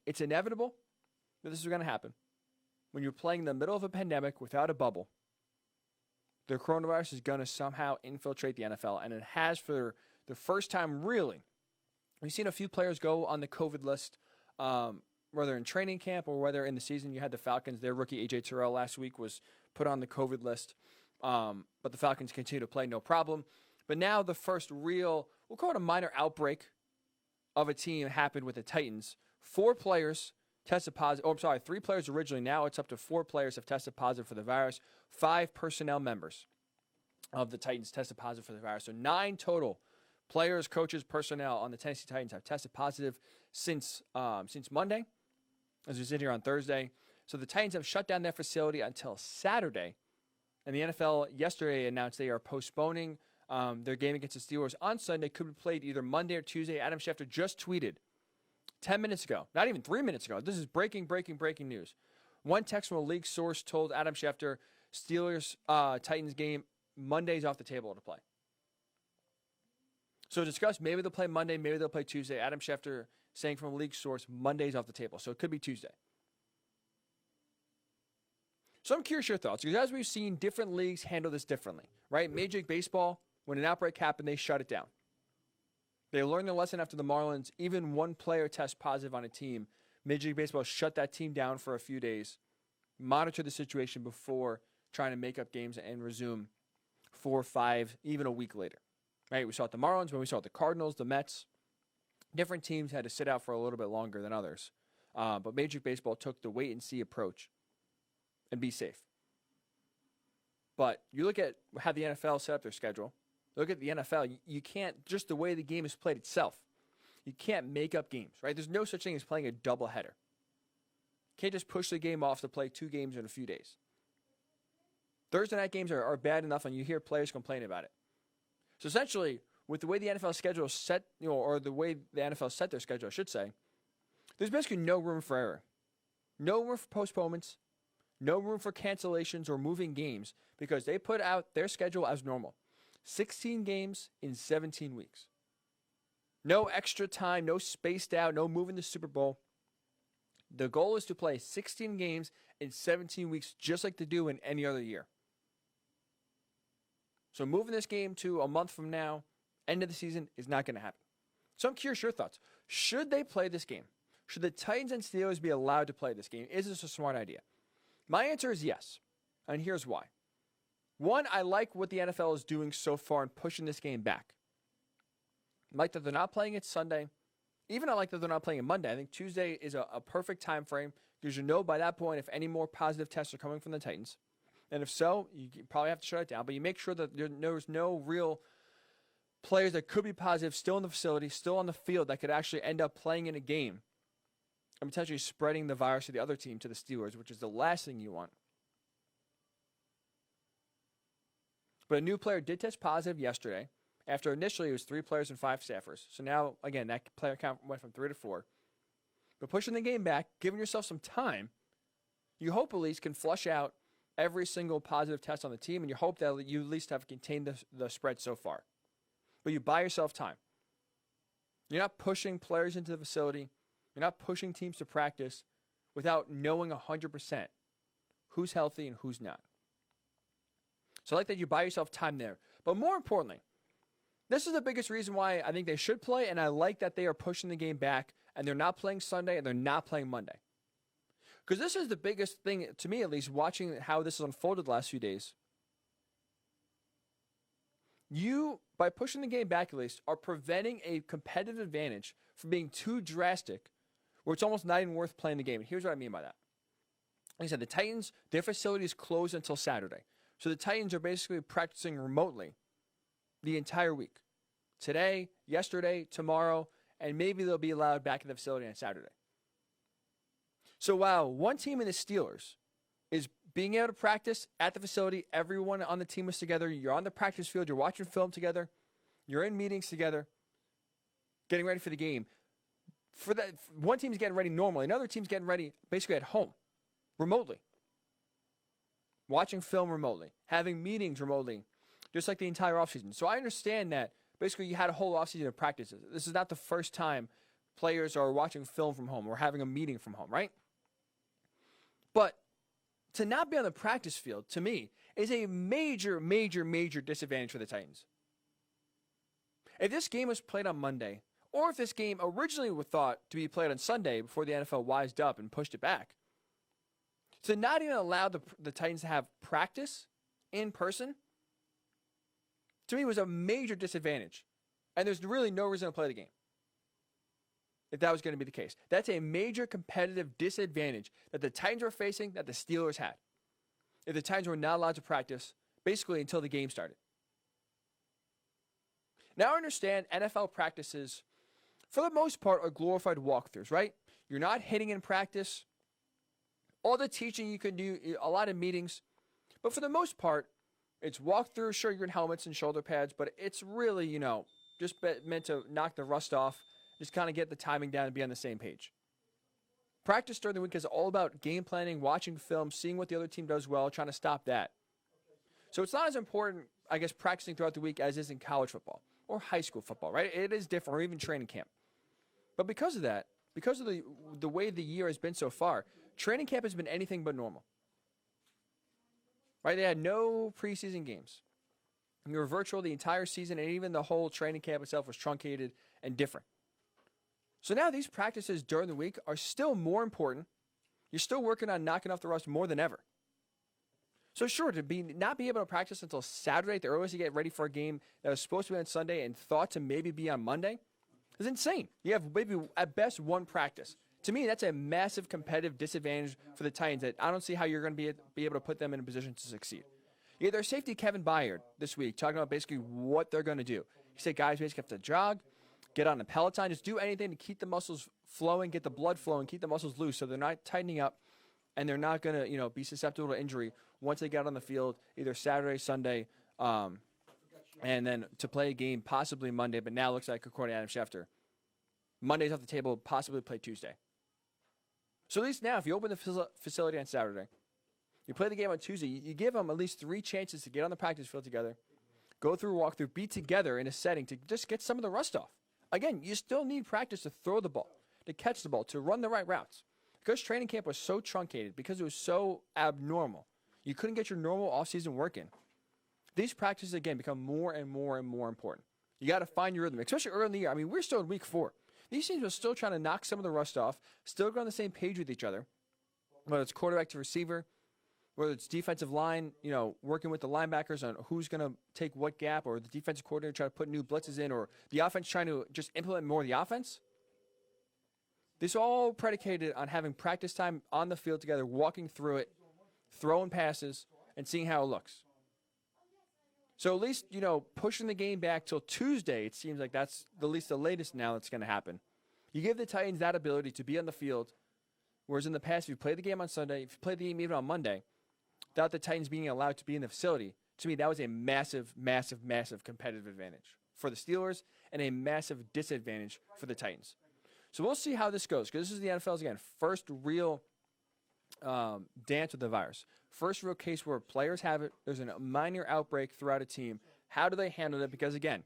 it's inevitable that this is going to happen. When you're playing in the middle of a pandemic without a bubble, the coronavirus is going to somehow infiltrate the NFL, and it has for the first time, really. We've seen a few players go on the COVID list, whether in training camp or whether in the season. You had the Falcons, their rookie A.J. Terrell last week was put on the COVID list, but the Falcons continue to play no problem. But now the first real, we'll call it a minor outbreak of a team happened with the Titans. 4 players tested positive. Oh, I'm sorry, 3 players originally. Now it's up to 4 players have tested positive for the virus. 5 personnel members of the Titans tested positive for the virus. So 9 total players, coaches, personnel on the Tennessee Titans have tested positive since Monday, as we sit here on Thursday. So the Titans have shut down their facility until Saturday. And the NFL yesterday announced they are postponing their game against the Steelers on Sunday. Could be played either Monday or Tuesday. Adam Schefter just tweeted 10 minutes ago, not even 3 minutes ago. This is breaking news. One text from a league source told Adam Schefter, Steelers-Titans game, Monday's off the table to play. So discuss, maybe they'll play Monday, maybe they'll play Tuesday. Adam Schefter saying from a league source, Monday's off the table. So it could be Tuesday. So I'm curious your thoughts, because as we've seen, different leagues handle this differently, right? Major League Baseball, when an outbreak happened, they shut it down. They learned their lesson after the Marlins. Even one player tests positive on a team. Major League Baseball shut that team down for a few days, monitor the situation before trying to make up games and resume 4, 5, even a week later. Right? We saw it the Marlins, when we saw it the Cardinals, the Mets. Different teams had to sit out for a little bit longer than others. But Major League Baseball took the wait-and-see approach and be safe. But you look at how the NFL set up their schedule. Look at the NFL. You can't, just the way the game is played itself, you can't make up games, right? There's no such thing as playing a doubleheader. You can't just push the game off to play 2 games in a few days. Thursday night games are bad enough, and you hear players complain about it. So essentially, with the way the NFL schedule is set, or the way the NFL set their schedule, I should say, there's basically no room for error. No room for postponements. No room for cancellations or moving games, because they put out their schedule as normal. 16 games in 17 weeks. No extra time, no spaced out, no moving the Super Bowl. The goal is to play 16 games in 17 weeks, just like they do in any other year. So moving this game to a month from now, end of the season, is not going to happen. So I'm curious your thoughts. Should they play this game? Should the Titans and Steelers be allowed to play this game? Is this a smart idea? My answer is yes, and here's why. One, I like what the NFL is doing so far in pushing this game back. I like that they're not playing it Sunday. Even I like that they're not playing it Monday. I think Tuesday is a perfect time frame, because you know by that point if any more positive tests are coming from the Titans. And if so, you probably have to shut it down. But you make sure that there's no real players that could be positive still in the facility, still on the field, that could actually end up playing in a game and potentially spreading the virus to the other team, to the Steelers, which is the last thing you want. But a new player did test positive yesterday, after initially it was 3 players and 5 staffers. So now, again, that player count went from 3 to 4. But pushing the game back, giving yourself some time, you hope at least can flush out every single positive test on the team, and you hope that you at least have contained the spread so far. But you buy yourself time. You're not pushing players into the facility. You're not pushing teams to practice without knowing 100% who's healthy and who's not. So I like that you buy yourself time there. But more importantly, this is the biggest reason why I think they should play, and I like that they are pushing the game back, and they're not playing Sunday, and they're not playing Monday. Because this is the biggest thing, to me at least, watching how this has unfolded the last few days. You, by pushing the game back at least, are preventing a competitive advantage from being too drastic, where it's almost not even worth playing the game. And here's what I mean by that. Like I said, the Titans, their facility is closed until Saturday. So the Titans are basically practicing remotely the entire week. Today, yesterday, tomorrow, and maybe they'll be allowed back in the facility on Saturday. So while one team in the Steelers is being able to practice at the facility, everyone on the team is together, you're on the practice field, you're watching film together, you're in meetings together, getting ready for the game. For that, one team's getting ready normally, another team's getting ready basically at home, remotely. Watching film remotely, having meetings remotely, just like the entire offseason. So I understand that basically you had a whole offseason of practices. This is not the first time players are watching film from home or having a meeting from home, right? But to not be on the practice field, to me, is a major, major, major disadvantage for the Titans. If this game was played on Monday, or if this game originally was thought to be played on Sunday before the NFL wised up and pushed it back, to not even allow the Titans to have practice in person, to me was a major disadvantage. And there's really no reason to play the game if that was going to be the case. That's a major competitive disadvantage that the Titans were facing that the Steelers had. If the Titans were not allowed to practice, basically until the game started. Now I understand NFL practices, for the most part, are glorified walkthroughs, right? You're not hitting in practice. All the teaching you can do, a lot of meetings. But for the most part, it's walkthrough. Sure, you're in helmets and shoulder pads, but it's really, just meant to knock the rust off, just kind of get the timing down and be on the same page. Practice during the week is all about game planning, watching film, seeing what the other team does well, trying to stop that. So it's not as important, I guess, practicing throughout the week as is in college football or high school football, right? It is different, or even training camp. But because of that, because of the way the year has been so far, training camp has been anything but normal. Right? They had no preseason games. We were virtual the entire season, and even the whole training camp itself was truncated and different. So now these practices during the week are still more important. You're still working on knocking off the rust more than ever. So sure, to not be able to practice until Saturday at the earliest to get ready for a game that was supposed to be on Sunday and thought to maybe be on Monday is insane. You have maybe at best one practice. To me, that's a massive competitive disadvantage for the Titans that I don't see how you're going to be able to put them in a position to succeed. Yeah, their safety, Kevin Byard, this week, talking about basically what they're going to do. He said guys basically have to jog, get on a Peloton, just do anything to keep the muscles flowing, get the blood flowing, keep the muscles loose so they're not tightening up and they're not going to, be susceptible to injury once they get on the field, either Saturday, Sunday, and then to play a game possibly Monday, but now it looks like, according to Adam Schefter, Monday's off the table, possibly play Tuesday. So at least now, if you open the facility on Saturday, you play the game on Tuesday, you give them at least 3 chances to get on the practice field together, go through a walkthrough, be together in a setting to just get some of the rust off. Again, you still need practice to throw the ball, to catch the ball, to run the right routes. Because training camp was so truncated, because it was so abnormal, you couldn't get your normal offseason work in. These practices, again, become more and more and more important. You got to find your rhythm, especially early in the year. I mean, we're still in week 4. These teams are still trying to knock some of the rust off, still go on the same page with each other, whether it's quarterback to receiver, whether it's defensive line, working with the linebackers on who's going to take what gap, or the defensive coordinator trying to put new blitzes in, or the offense trying to just implement more of the offense. This all predicated on having practice time on the field together, walking through it, throwing passes, and seeing how it looks. So at least, pushing the game back till Tuesday, it seems like that's at least the latest now that's going to happen. You give the Titans that ability to be on the field, whereas in the past, if you play the game on Sunday, if you play the game even on Monday, without the Titans being allowed to be in the facility, to me, that was a massive, massive, massive competitive advantage for the Steelers and a massive disadvantage for the Titans. So we'll see how this goes, because this is the NFL's, again, first real dance with the virus. First real case where players have it. There's a minor outbreak throughout a team. How do they handle it? Because, again,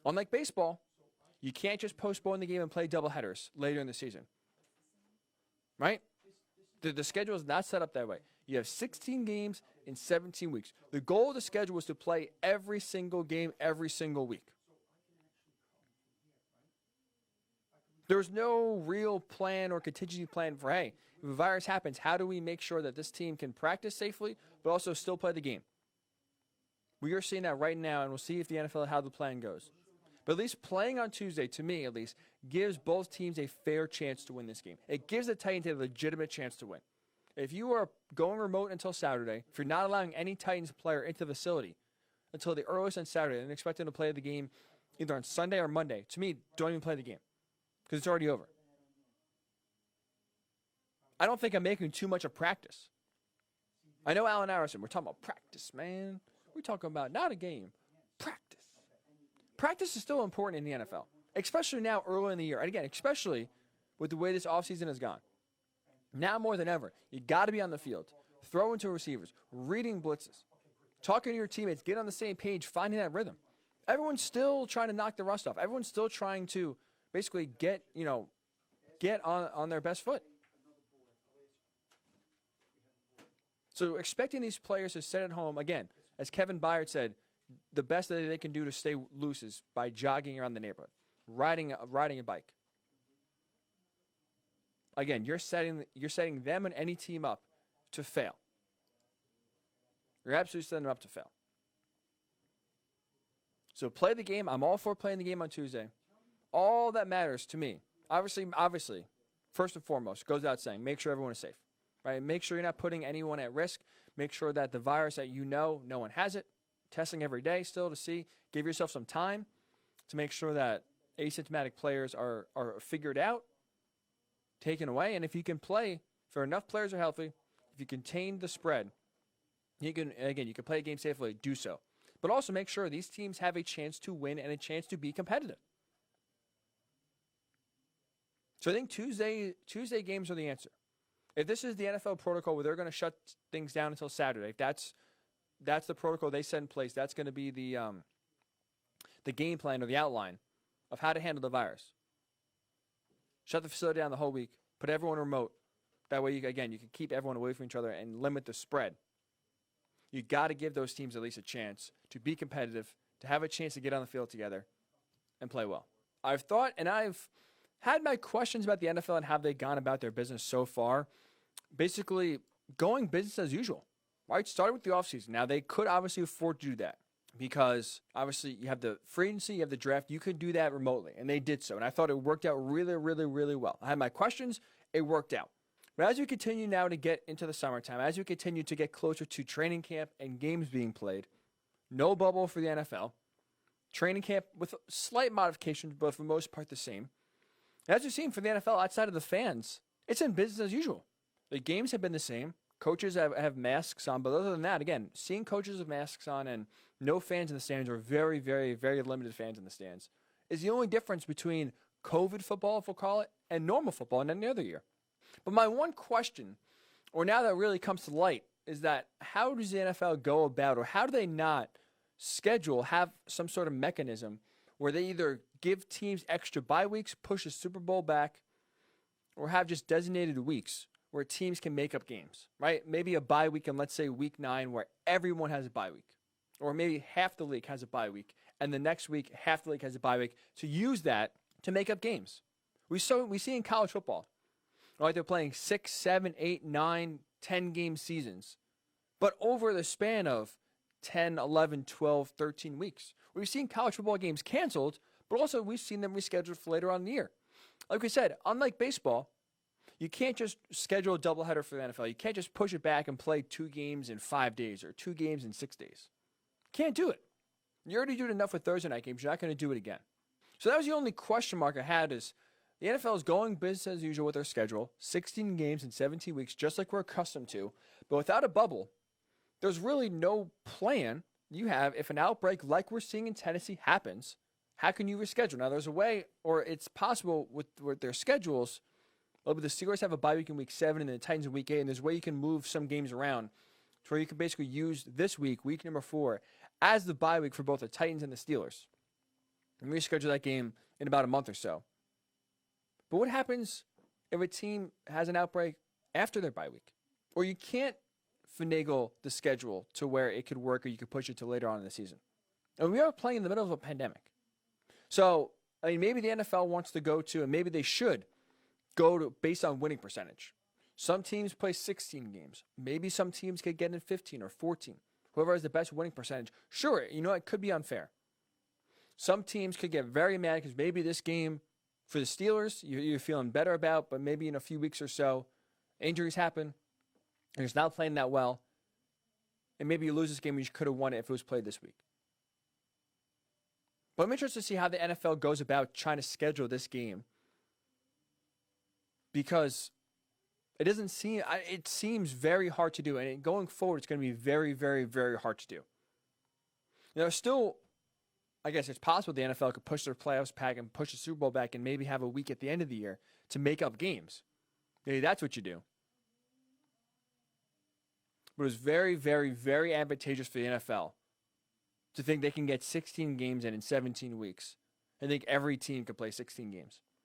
unlike baseball, you can't just postpone the game and play doubleheaders later in the season. Right? The schedule is not set up that way. You have 16 games in 17 weeks. The goal of the schedule was to play every single game every single week. There's no real plan or contingency plan for, hey, if a virus happens, how do we make sure that this team can practice safely but also still play the game? We are seeing that right now, and we'll see if the NFL, how the plan goes. But at least playing on Tuesday, to me at least, gives both teams a fair chance to win this game. It gives the Titans a legitimate chance to win. If you are going remote until Saturday, if you're not allowing any Titans player into the facility until the earliest on Saturday and expect them to play the game either on Sunday or Monday, to me, don't even play the game because it's already over. I don't think I'm making too much of practice. I know Allen Iverson, we're talking about practice, man. We're talking about not a game, practice. Practice is still important in the NFL, especially now early in the year. And again, especially with the way this offseason has gone. Now more than ever, you got to be on the field, throwing to receivers, reading blitzes, talking to your teammates, get on the same page, finding that rhythm. Everyone's still trying to knock the rust off. Everyone's still trying to basically get, get on their best foot. So expecting these players to sit at home, again, as Kevin Byard said, the best that they can do to stay loose is by jogging around the neighborhood, riding a bike. Again, you're setting them and any team up to fail. You're absolutely setting them up to fail. So play the game. I'm all for playing the game on Tuesday. All that matters to me, obviously, first and foremost, goes without saying, make sure everyone is safe. Right? Make sure you're not putting anyone at risk. Make sure that the virus that no one has it. Testing every day still to see. Give yourself some time to make sure that asymptomatic players are figured out, taken away. And if you can play, if enough players are healthy, if you contain the spread, you can play a game safely, do so. But also make sure these teams have a chance to win and a chance to be competitive. So I think Tuesday games are the answer. If this is the NFL protocol where they're going to shut things down until Saturday, if that's the protocol they set in place, that's going to be the game plan or the outline of how to handle the virus. Shut the facility down the whole week. Put everyone remote. That way, you can keep everyone away from each other and limit the spread. You got to give those teams at least a chance to be competitive, to have a chance to get on the field together and play well. I've had my questions about the NFL and how they've gone about their business so far. Basically, going business as usual, right? Starting with the offseason. Now, they could obviously afford to do that because, obviously, you have the free agency, you have the draft. You could do that remotely, and they did so. And I thought it worked out really, really, really well. I had my questions. It worked out. But as we continue now to get into the summertime, as we continue to get closer to training camp and games being played, no bubble for the NFL, training camp with slight modifications, but for the most part the same. As we've seen for the NFL, outside of the fans, it's in business as usual. The games have been the same. Coaches have masks on, but other than that, again, seeing coaches with masks on and no fans in the stands or very, very, very limited fans in the stands is the only difference between COVID football, if we'll call it, and normal football in any other year. But my one question, or now that really comes to light, is that how does the NFL go about, or how do they not have some sort of mechanism where they either give teams extra bye weeks, push the Super Bowl back, or have just designated weeks where teams can make up games, right? Maybe a bye week in, let's say, week 9 where everyone has a bye week. Or maybe half the league has a bye week, and the next week, half the league has a bye week, to use that to make up games. We see in college football, right? They're playing 6, 7, 8, 9, 10 game seasons, but over the span of 10, 11, 12, 13 weeks. We've seen college football games canceled, but also we've seen them rescheduled for later on in the year. Like we said, unlike baseball, you can't just schedule a doubleheader for the NFL. You can't just push it back and play 2 games in 5 days or 2 games in 6 days. Can't do it. You already do it enough with Thursday night games. You're not going to do it again. So that was the only question mark I had, is the NFL is going business as usual with their schedule, 16 games in 17 weeks, just like we're accustomed to. But without a bubble, there's really no plan you have if an outbreak like we're seeing in Tennessee happens. How can you reschedule? Now, there's a way, or it's possible with their schedules. But the Steelers have a bye week in week 7 and the Titans in week 8, and there's a way you can move some games around to where you can basically use this week number 4, as the bye week for both the Titans and the Steelers, and reschedule that game in about a month or so. But what happens if a team has an outbreak after their bye week? Or you can't finagle the schedule to where it could work, or you could push it to later on in the season. And we are playing in the middle of a pandemic. So, I mean, maybe the NFL wants to go to, and maybe they should go to based on winning percentage. Some teams play 16 games. Maybe some teams could get in 15 or 14. Whoever has the best winning percentage. Sure, it could be unfair. Some teams could get very mad because maybe this game for the Steelers you're feeling better about, but maybe in a few weeks or so, injuries happen, and it's not playing that well, and maybe you lose this game when you could have won it if it was played this week. But I'm interested to see how the NFL goes about trying to schedule this game, because it seems very hard to do, and going forward, it's going to be very, very, very hard to do. Still, I guess it's possible the NFL could push their playoffs back and push the Super Bowl back and maybe have a week at the end of the year to make up games. Maybe that's what you do. But it was very, very, very advantageous for the NFL to think they can get 16 games in 17 weeks. I think every team could play 16 games.